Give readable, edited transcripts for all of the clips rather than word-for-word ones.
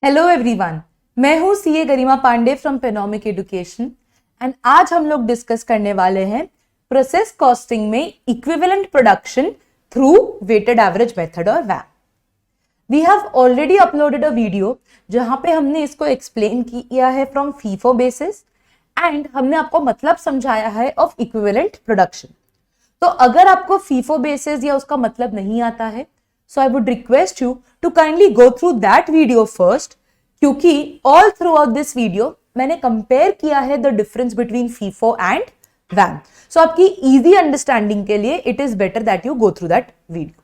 Hello everyone, मैं हूं CA Garima Pandey from Penomic education and आज हम लोग डिस्कस करने वाले हैं प्रोसेस कॉस्टिंग में equivalent production through weighted average method और वैम। We have already uploaded a video जहां पे हमने इसको एक्सप्लेन किया है फ्रॉम फीफो बेसिस एंड हमने आपको मतलब समझाया है ऑफ इक्विवेलेंट प्रोडक्शन। तो अगर आपको फीफो बेसिस या उसका मतलब नहीं आता है, so I would request you to kindly go through that video first, क्योंकि all throughout this video मैंने कंपेयर किया है the difference between FIFO and WAM. So आपकी easy understanding के लिए it is better that you go through that video.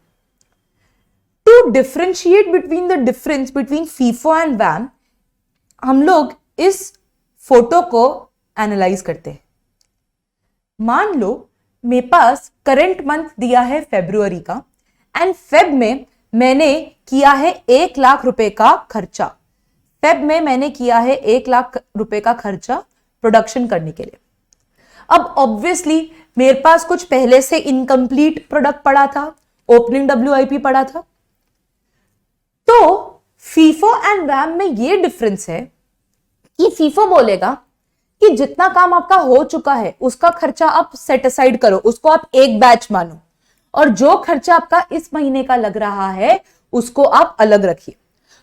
To differentiate between the difference between FIFO and WAM, हम लोग इस photo को एनालाइज करते हैं। मान लो मेरे पास करंट मंथ दिया है फरवरी का एंड फेब में मैंने किया है 1 लाख रुपए का खर्चा। फेब में मैंने किया है 1 लाख रुपए का खर्चा प्रोडक्शन करने के लिए। अब ऑब्वियसली मेरे पास कुछ पहले से इनकम्प्लीट प्रोडक्ट पड़ा था, ओपनिंग WIP पड़ा था। तो फीफो एंड वैम में ये डिफरेंस है कि फीफो बोलेगा कि जितना काम आपका हो चुका है उसका खर्चा आप सेट असाइड करो, उसको आप एक बैच मानो, और जो खर्चा आपका इस महीने का लग रहा है उसको आप अलग रखिए।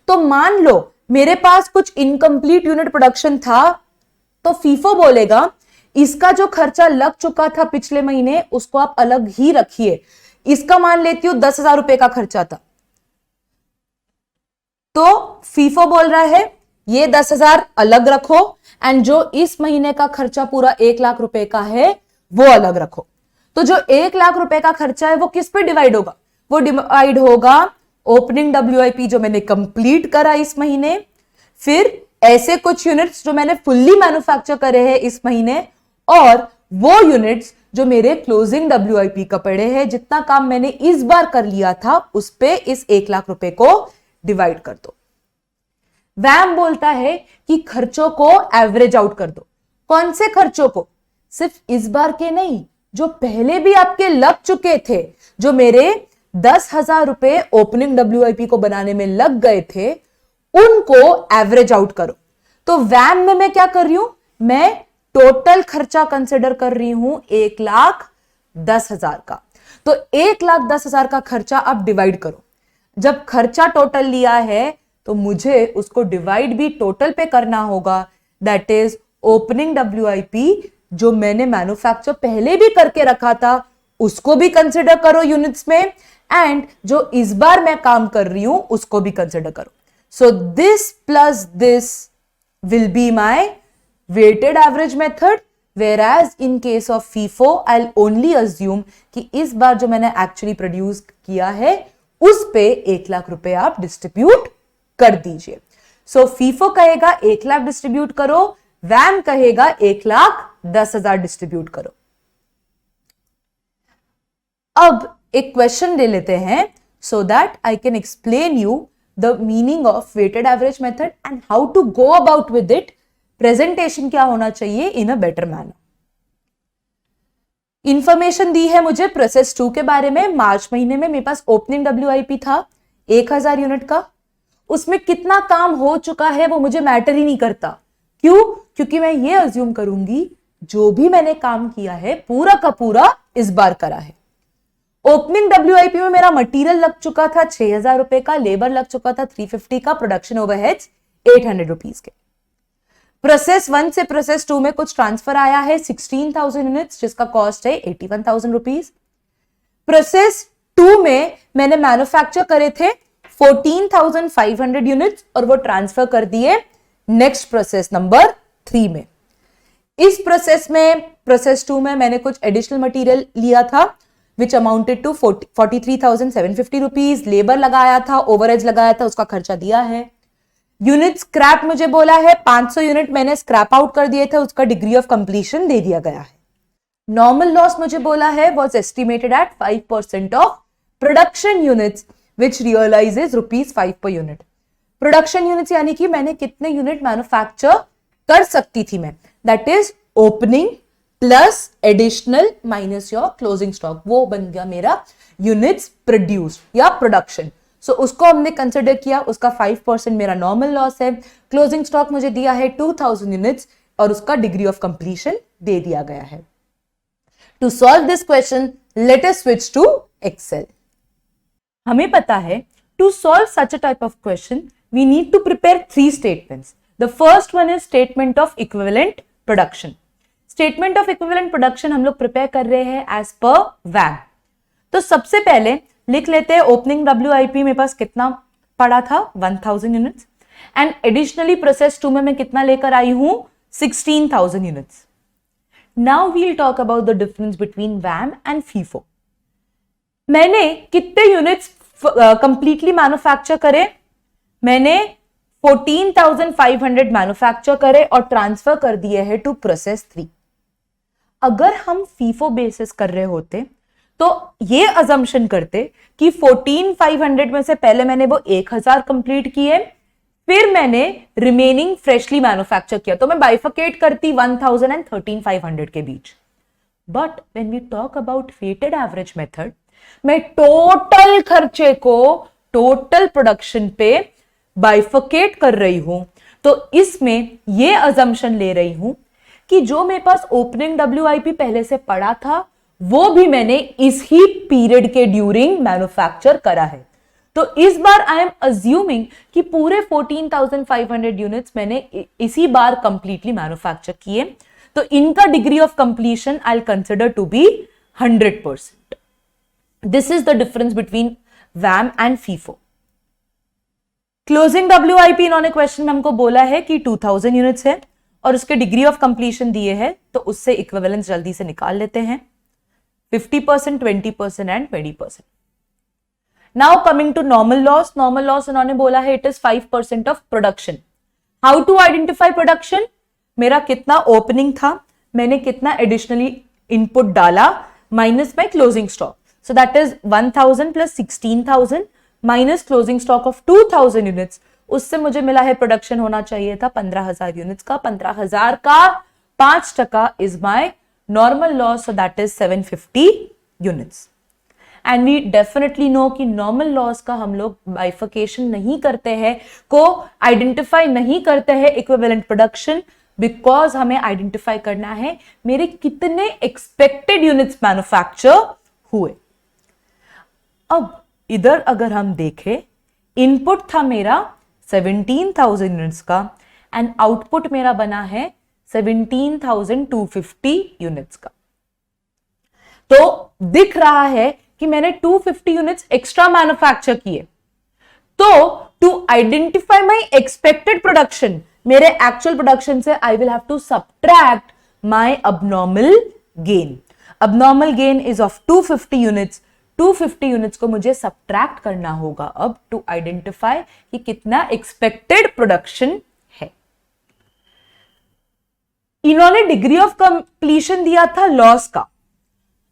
तो मान लो मेरे पास कुछ इनकम्प्लीट यूनिट प्रोडक्शन था, तो फीफो बोलेगा इसका जो खर्चा लग चुका था पिछले महीने उसको आप अलग ही रखिए। इसका मान लेती हूं 10,000 रुपए का खर्चा था, तो फीफो बोल रहा है ये 10,000 अलग रखो एंड जो इस महीने का खर्चा पूरा 1 लाख रुपए का है वो अलग रखो। तो जो 1 लाख रुपए का खर्चा है वो किस पे डिवाइड होगा? वो डिवाइड होगा ओपनिंग WIP जो मैंने कंप्लीट करा इस महीने, फिर ऐसे कुछ यूनिट्स जो मैंने फुल्ली मैन्युफैक्चर करे हैं इस महीने, और वो यूनिट्स जो मेरे क्लोजिंग WIP का पड़े हैं। जितना काम मैंने इस बार कर लिया था उस पे इस 1 लाख रुपए को डिवाइड कर दो। वैम बोलता है कि खर्चों को एवरेज आउट कर दो। कौन से खर्चों को? सिर्फ इस बार के नहीं, जो पहले भी आपके लग चुके थे, जो मेरे 10,000 रुपए ओपनिंग WIP को बनाने में लग गए थे, उनको एवरेज आउट करो। तो वैम में मैं क्या कर रही हूं? मैं टोटल खर्चा कंसिडर कर रही हूं 1,10,000 का। तो 1,10,000 का खर्चा आप डिवाइड करो। जब खर्चा टोटल लिया है तो मुझे उसको डिवाइड भी टोटल पे करना होगा, दैट इज ओपनिंग WIP जो मैंने मैन्युफैक्चर पहले भी करके रखा था उसको भी कंसिडर करो यूनिट्स में, एंड जो इस बार मैं काम कर रही हूं उसको भी कंसिडर करो। So this plus this will be my weighted average method, whereas in case of FIFO I'll only assume कि इस बार जो मैंने एक्चुअली प्रोड्यूस किया है उस पे 1 लाख रुपए आप डिस्ट्रीब्यूट कर दीजिए। सो फीफो कहेगा 1 लाख डिस्ट्रीब्यूट करो, वैम कहेगा 1,10,000 डिस्ट्रीब्यूट करो। अब एक क्वेश्चन ले लेते हैं so that I can explain you the meaning of weighted average method and how to go about with it. Presentation क्या होना चाहिए in a better manner. Information दी है मुझे प्रोसेस 2 के बारे में। मार्च महीने में मेरे पास ओपनिंग WIP था 1,000 यूनिट का। उसमें कितना काम हो चुका है वो मुझे मैटर ही नहीं करता। क्यों? क्योंकि मैं ये अज्यूम करूंगी जो भी मैंने काम किया है पूरा का पूरा इस बार करा है। ओपनिंग WIP में मेरा मटेरियल लग चुका था 6,000 रुपए का, लेबर लग चुका था 350 का, प्रोडक्शन ओवरहेड्स 800 रुपीज के। प्रोसेस 1 से प्रोसेस 2 में कुछ ट्रांसफर आया है 16,000 यूनिट्स जिसका कॉस्ट है 81,000 रुपीज। प्रोसेस 2 में मैंने मैन्युफैक्चर करे थे 14,500 यूनिट्स और वो ट्रांसफर कर दिए नेक्स्ट प्रोसेस नंबर 3 में। इस प्रोसेस में प्रोसेस 2 में मैंने कुछ एडिशनल मटेरियल लिया था विच अमाउंटेड टू 43,750 रुपीज। लेबर लगाया था, ओवरहेड्स लगाया था, उसका खर्चा दिया है। यूनिट स्क्रैप मुझे बोला है 500 यूनिट मैंने स्क्रैप आउट कर दिए थे, उसका डिग्री ऑफ कंप्लीशन दे दिया गया है। नॉर्मल लॉस मुझे बोला है was estimated at 5% of production units which realizes ₹5 per unit। Production units यानी कि मैंने कितने यूनिट मैन्युफैक्चर कर सकती थी मैं, that is opening plus additional minus your closing stock, वो बन गया मेरा यूनिट्स प्रोड्यूस्ड या प्रोडक्शन। सो उसको हमने कंसिडर किया, उसका 5% मेरा नॉर्मल लॉस है। क्लोजिंग स्टॉक मुझे दिया है 2000 यूनिट्स और उसका डिग्री ऑफ कंप्लीशन दे दिया गया है। To solve this question let us switch to Excel. हमें पता है to solve such a type of question we need to prepare 3 statements. The first one is statement of equivalent production. Statement of equivalent production हम लोग prepare कर रहे हैं as per वैम। तो सबसे पहले लिख लेते हैं ओपनिंग WIP मेरे पास कितना पड़ा था 1000 यूनिट्स एंड एडिशनली प्रोसेस 2 में मैं कितना लेकर आई हूं 16000 units. Now we'll talk about the difference between वैम एंड फीफो। मैंने कितने यूनिट्स कंप्लीटली मैन्युफैक्चर करे? मैंने 14,500 मैन्युफैक्चर करे और ट्रांसफर कर दिए हैं टू प्रोसेस 3। अगर हम फीफो बेसिस कर रहे होते तो ये अजम्पशन करते कि 14,500 में से पहले मैंने वो 1000 कंप्लीट किए, फिर मैंने रिमेनिंग फ्रेशली मैन्युफैक्चर किया, तो मैं बाइफिकेट करती 1000 एंड 13,500 के बीच। But when we talk about weighted average method, मैं टोटल खर्चे को टोटल प्रोडक्शन पे बाइफिकेट कर रही हूं। तो इसमें ये अजम्पशन ले रही हूं कि जो मेरे पास ओपनिंग WIP पहले से पड़ा था वो भी मैंने इस ही पीरियड के ड्यूरिंग मैन्युफैक्चर करा है। तो इस बार आई एम अज्यूमिंग कि पूरे 14,500 यूनिट्स मैंने इसी बार कंप्लीटली मैन्युफैक्चर किए, तो इनका degree of completion I will consider to be 100%। This is the difference between वैम एंड फीफो। क्लोजिंग WIP इन्होंने क्वेश्चन में हमको बोला है कि 2000 यूनिट्स है और उसके डिग्री ऑफ कंप्लीशन दिए हैं, तो उससे इक्विवेलेंस जल्दी से निकाल लेते हैं 50%, 20% and 20%। Now coming to normal loss. Normal loss उन्होंने बोला है it is 5% of production. How to identify production? मेरा कितना ओपनिंग था, मैंने कितना एडिशनली इनपुट डाला minus my closing stock, so that is 1000 plus 16,000 minus closing stock of 2000 units. उससे मुझे मिला है प्रोडक्शन होना चाहिए था 15,000 यूनिट्स का। 15,000 का 5% is my normal loss, so that is 750 units. And we definitely know कि नॉर्मल लॉस का हम लोग बाइफिकेशन नहीं करते हैं, को आइडेंटिफाई नहीं करते हैं इक्विवेलेंट प्रोडक्शन, बिकॉज हमें आइडेंटिफाई करना है मेरे कितने एक्सपेक्टेड यूनिट्स मैन्युफैक्चर हुए। अब इधर अगर हम देखें, इनपुट था मेरा 17,000 यूनिट्स का एंड आउटपुट मेरा बना है 17,250 यूनिट्स का। तो दिख रहा है कि मैंने 250 यूनिट्स एक्स्ट्रा मैन्युफैक्चर किए। तो to identify my expected production, मेरे एक्चुअल प्रोडक्शन से I will have to subtract my abnormal gain. Abnormal gain is of 250 units. 250 units को मुझे सबट्रैक्ट करना होगा अब टू आइडेंटिफाई कि कितना एक्सपेक्टेड प्रोडक्शन है। इन्होंने डिग्री ऑफ कंप्लीशन दिया था लॉस का,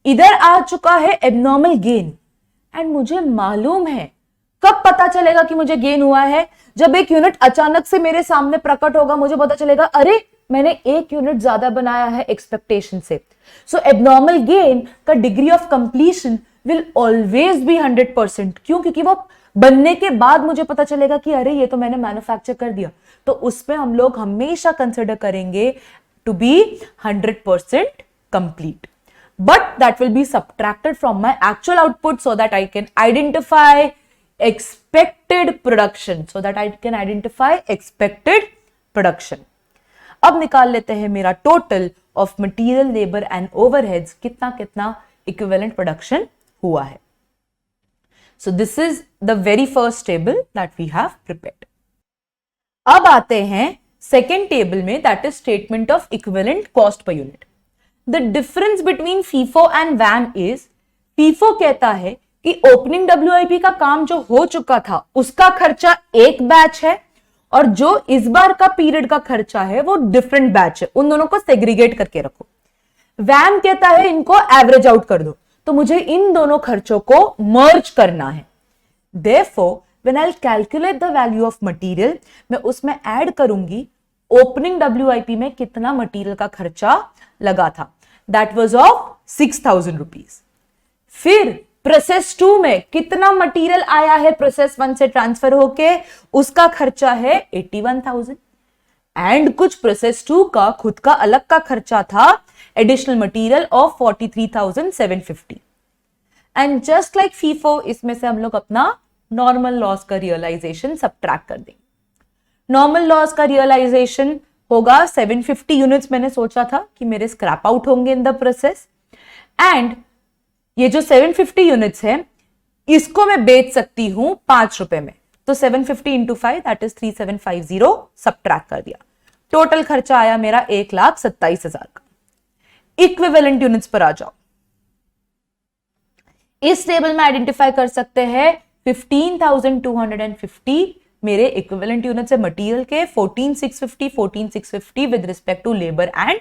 इधर आ चुका है एबनॉर्मल गेन। एंड मुझे मालूम है, कब पता चलेगा कि मुझे गेन हुआ है? जब एक यूनिट अचानक से मेरे सामने प्रकट होगा, मुझे पता चलेगा अरे मैंने 1 यूनिट ज्यादा बनाया है एक्सपेक्टेशन से। सो एबनॉर्मल गेन का degree of completion will always be 100%। क्यों? क्योंकि वो बनने के बाद मुझे पता चलेगा कि अरे ये तो मैंने मैन्युफैक्चर कर दिया। तो उसमें हम लोग हमेशा कंसिडर करेंगे to be 100% complete, but that will be subtracted from my actual output so that I can identify expected production, so that I can identify expected production. अब निकाल लेते हैं मेरा total of material, labour and overheads, कितना कितना equivalent production हुआ है। So this is the very first table that we have prepared. अब आते हैं सेकेंड टेबल में, that is statement of equivalent cost per unit. The difference between FIFO and वैम is, FIFO कहता है कि ओपनिंग WIP का काम जो हो चुका था उसका खर्चा एक बैच है और जो इस बार का पीरियड का खर्चा है वो डिफरेंट बैच है, उन दोनों को सेग्रीगेट करके रखो। वैम कहता है इनको एवरेज आउट कर दो, तो मुझे इन दोनों खर्चों को मर्ज करना है। Therefore, when I'll calculate the value of material, मैं उसमें ऐड करूंगी ओपनिंग WIP में कितना मटेरियल का खर्चा लगा था, दैट वाज ऑफ 6,000 रुपीज। फिर प्रोसेस 2 में कितना मटेरियल आया है प्रोसेस 1 से ट्रांसफर होके, उसका खर्चा है 81,000 एंड कुछ प्रोसेस 2 का खुद का अलग का खर्चा था additional material of 43,750 and just like FIFO इसमें से हम लोग अपना नॉर्मल लॉस का रियलाइजेशन सबट्रैक्ट कर देंगे। नॉर्मल लॉस का रियलाइजेशन होगा 750 यूनिट्स, मैंने सोचा था कि मेरे स्क्रैप आउट होंगे इन द प्रोसेस एंड ये जो 750 यूनिट्स है इसको मैं बेच सकती हूं 5 रुपए में, तो 750 इंटू 5 दैट इज 3750 सबट्रैक्ट कर दिया। टोटल खर्चा आया मेरा 1,27,000 का। इक्विवेलेंट यूनिट्स पर आ जाओ, इस टेबल में आइडेंटिफाई कर सकते हैं 15,250 मेरे इक्विवेलेंट यूनिट्स है मटेरियल के, 14,650 with respect to labour and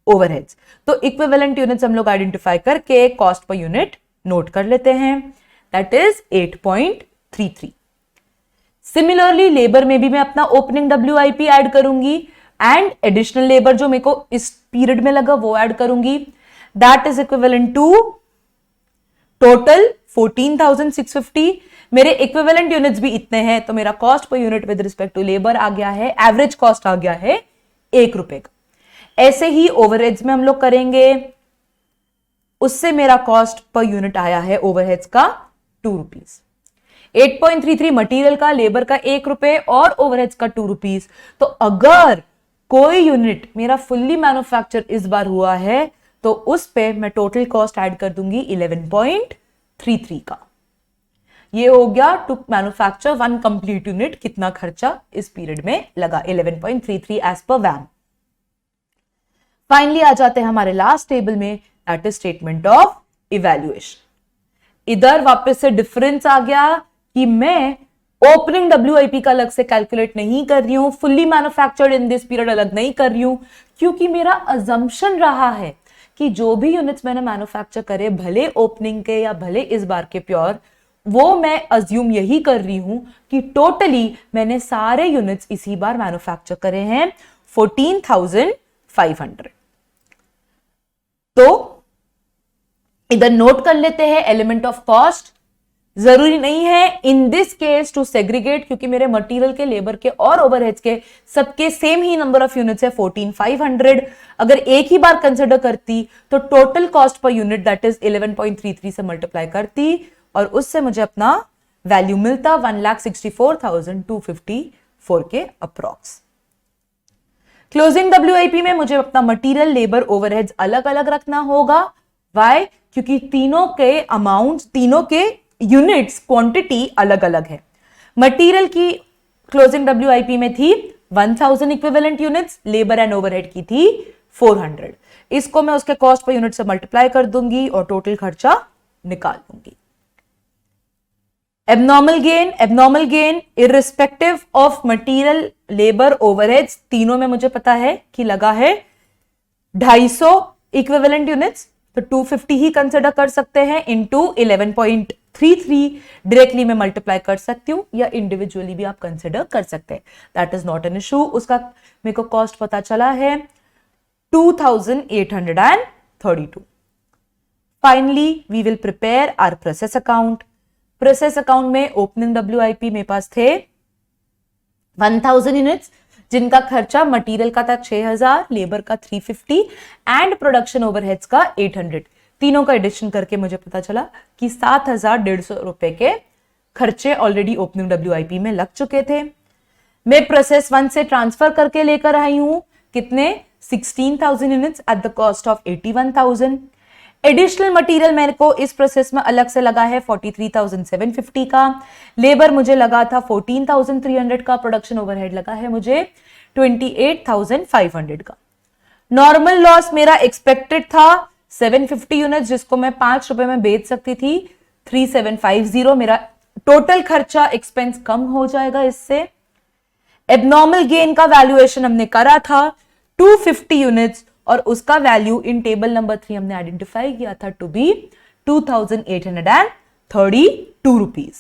overheads. तो इक्विवेलेंट यूनिट्स हम लोग आइडेंटिफाई करके कॉस्ट पर यूनिट नोट कर लेते हैं, दैट इज 8.33। सिमिलरली लेबर में भी मैं अपना ओपनिंग WIP ऐड करूंगी एंड एडिशनल लेबर जो मेरे को इस पीरियड में लगा वो ऐड करूंगी, that is equivalent to total 14,650। मेरे इक्विवेलेंट यूनिट्स भी इतने हैं तो मेरा cost per unit with respect to labour आ गया है, एवरेज कॉस्ट आ गया है 1 रुपए का। ऐसे ही ओवरहेड्स में हम लोग करेंगे, उससे मेरा कॉस्ट पर यूनिट आया है ओवरहेड्स का 2 रुपीज। 8.33 मटेरियल का, लेबर का 1 रुपए और ओवरहेड्स का 2 रुपीज। तो अगर कोई यूनिट मेरा फुल्ली मैन्युफैक्चर इस बार हुआ है तो उस पे मैं टोटल कॉस्ट ऐड कर दूंगी 11.33 का। ये हो गया टू मैन्युफैक्चर 1 कंप्लीट यूनिट कितना खर्चा इस पीरियड में लगा, 11.33 एज पर वैम। फाइनली आ जाते हैं हमारे लास्ट टेबल में, that is statement of evaluation. इधर वापस से डिफरेंस आ गया कि मैं ओपनिंग WIP का अलग से कैलकुलेट नहीं कर रही हूं, fully manufactured in this period अलग नहीं कर रही हूं, क्योंकि मेरा अजम्पशन रहा है कि जो भी यूनिट्स मैंने मैन्युफैक्चर करे, भले ओपनिंग के या भले इस बार के प्योर, वो मैं अज्यूम यही कर रही हूं कि टोटली मैंने सारे यूनिट्स इसी बार मैन्युफैक्चर करे हैं 14,500। तो इधर नोट कर लेते हैं एलिमेंट ऑफ कॉस्ट। जरूरी नहीं है in this case to segregate, क्योंकि मेरे मटेरियल के, लेबर के और ओवरहेड्स के सबके same he number of units है 14,500। अगर एक ही बार कंसिडर करती तो total cost per unit that is 11.33 से मल्टीप्लाई करती और उससे मुझे अपना वैल्यू मिलता 1,64,254 के अप्रॉक्स। क्लोजिंग WIP में मुझे अपना मटेरियल, लेबर, ओवरहेड्स अलग अलग रखना होगा। वाई? क्योंकि तीनों के अमाउंट, तीनों के यूनिट्स क्वांटिटी अलग अलग है। मटेरियल की क्लोजिंग WIP में थी 1000 equivalent units, labour and overhead की थी 400। इसको मैं उसके कॉस्ट पर यूनिट से मल्टीप्लाई कर दूंगी और टोटल खर्चा निकाल दूंगी। Abnormal gain irrespective of material, labour, overheads, तीनों में मुझे पता है कि लगा है 250 इक्विवेलेंट यूनिट्स, तो 250 ही कंसिडर कर सकते हैं इनटू 11.33। डायरेक्टली मैं मल्टीप्लाई कर सकती हूं या इंडिविजुअली भी आप कंसिडर कर सकते हैं, that is not an issue. उसका मेरे को कॉस्ट पता चला है 2,832। Finally we will prepare our process account. Process account में ओपनिंग WIP मेरे पास थे 1000 यूनिट्स, जिनका खर्चा मटेरियल का था 6,000, लेबर का 350 एंड प्रोडक्शन ओवरहेड्स का 800। तीनों का एडिशन करके मुझे पता चला कि 7,150 रुपए के खर्चे ऑलरेडी ओपनिंग WIP में लग चुके थे। मैं प्रोसेस 1 से ट्रांसफर करके लेकर आई हूं कितने 16,000 units at the cost of 81,000। Additional material मेरे को इस प्रोसेस में अलग से लगा है 43,750 का, लेबर मुझे लगा था 14,300 का, प्रोडक्शन ओवरहेड लगा है मुझे 28,500 का। नॉर्मल लॉस मेरा एक्सपेक्टेड था 750 यूनिट, जिसको मैं 5 रुपए में बेच सकती थी 3750। मेरा टोटल खर्चा एक्सपेंस कम हो जाएगा इससे। एबनॉर्मल गेन का वैल्यूएशन हमने करा था 250 यूनिट्स और उसका वैल्यू इन टेबल नंबर 3 हमने आइडेंटिफाई किया था to be 2,832 rupees.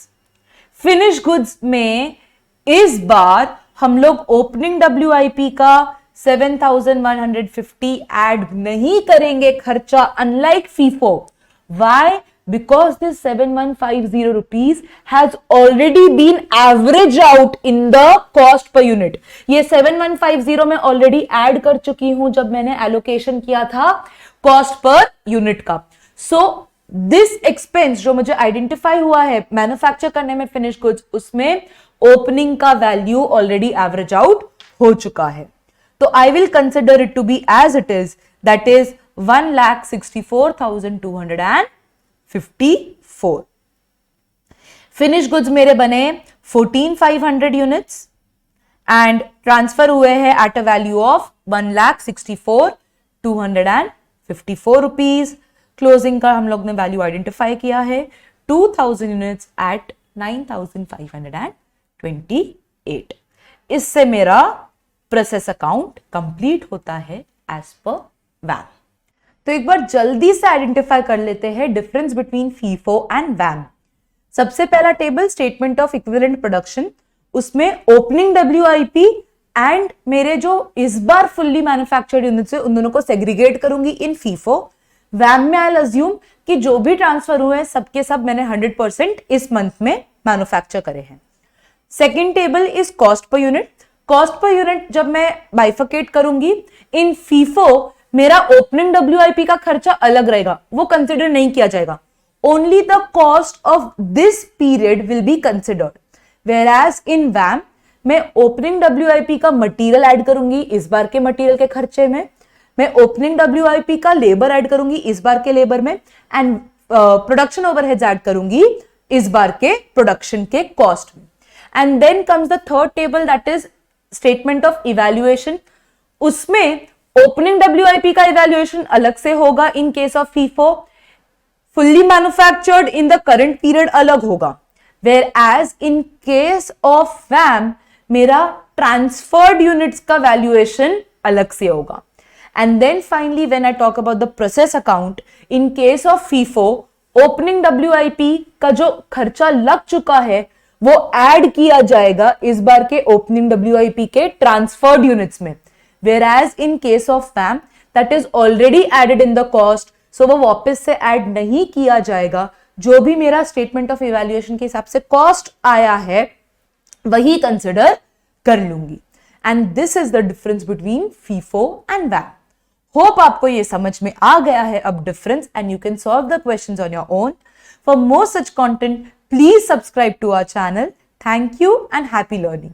Finish goods में इस बार हम लोग ओपनिंग WIP का 7,150 ऐड नहीं करेंगे खर्चा, unlike FIFO. Why? because this 7150 rupees has already been averaged out in the cost per unit. ये 7150 मैं ऑलरेडी ऐड कर चुकी हूं जब मैंने एलोकेशन किया था कॉस्ट पर यूनिट का. सो दिस एक्सपेंस जो मुझे आइडेंटिफाई हुआ है मैन्युफैक्चर करने में फिनिश गुड्स, उसमें ओपनिंग का वैल्यू ऑलरेडी एवरेज आउट हो चुका है. तो I will consider it to be as it is, that is 1,64,254. Finish goods मेरे बने 14,500 यूनिट्स एंड ट्रांसफर हुए हैं at a value of 1,64,254 rupees. Closing का हम लोग ने वैल्यू आइडेंटिफाई किया है 2,000 यूनिट्स एट 9,528. इससे मेरा प्रोसेस अकाउंट कंप्लीट होता है एज पर वैम. तो एक बार जल्दी से आइडेंटिफाई कर लेते हैं डिफरेंस बिटवीन फीफो एंड वैम. सबसे पहला table statement of equivalent production, उसमें ओपनिंग WIP एंड मेरे जो इस बार फुल्ली मैन्युफैक्चर्ड यूनिट्स है उन दोनों को सेग्रीगेट करूंगी इन फीफो. वैम में आई अज्यूम कि जो भी ट्रांसफर हुए सबके सब मैंने 100% इस मंथ में मैन्युफैक्चर करे हैं. Second table is cost per unit. Cost per unit जब मैं बाइफिकेट करूंगी इन फीफो, मेरा ओपनिंग WIP का खर्चा अलग रहेगा, वो कंसिडर नहीं किया जाएगा. Only the cost of this period will be considered. Whereas in वैम मैं ओपनिंग WIP का मटेरियल ऐड करूंगी इस बार के मटेरियल के खर्चे में, मैं ओपनिंग WIP का लेबर ऐड करूंगी इस बार के लेबर में, एंड प्रोडक्शन ओवरहेड्स ऐड करूंगी इस बार के प्रोडक्शन के कॉस्ट में. And then comes the third table that is statement of evaluation. उसमें ओपनिंग WIP का इवैल्यूएशन अलग से होगा in case of FIFO, fully manufactured in the current period अलग होगा. Whereas in case of वैम मेरा ट्रांसफर्ड यूनिट्स का वैल्यूएशन अलग से होगा. And then finally, when I talk about the process account, in case of FIFO, opening WIP का जो खर्चा लग चुका है वो ऐड किया जाएगा इस बार के ओपनिंग WIP के ट्रांसफर्ड यूनिट्स में. Whereas in case of FAM, that is already added in the cost, so वो वापस से ऐड नहीं किया जाएगा. जो भी मेरा स्टेटमेंट ऑफ इवैल्यूएशन के हिसाब से कॉस्ट आया है वही कंसिडर कर लूंगी. And this is the difference between FIFO and वैम. होप आपको ये समझ में आ गया है अब difference, and you can solve the questions on your own. For more such content please subscribe to our channel. Thank you and happy learning.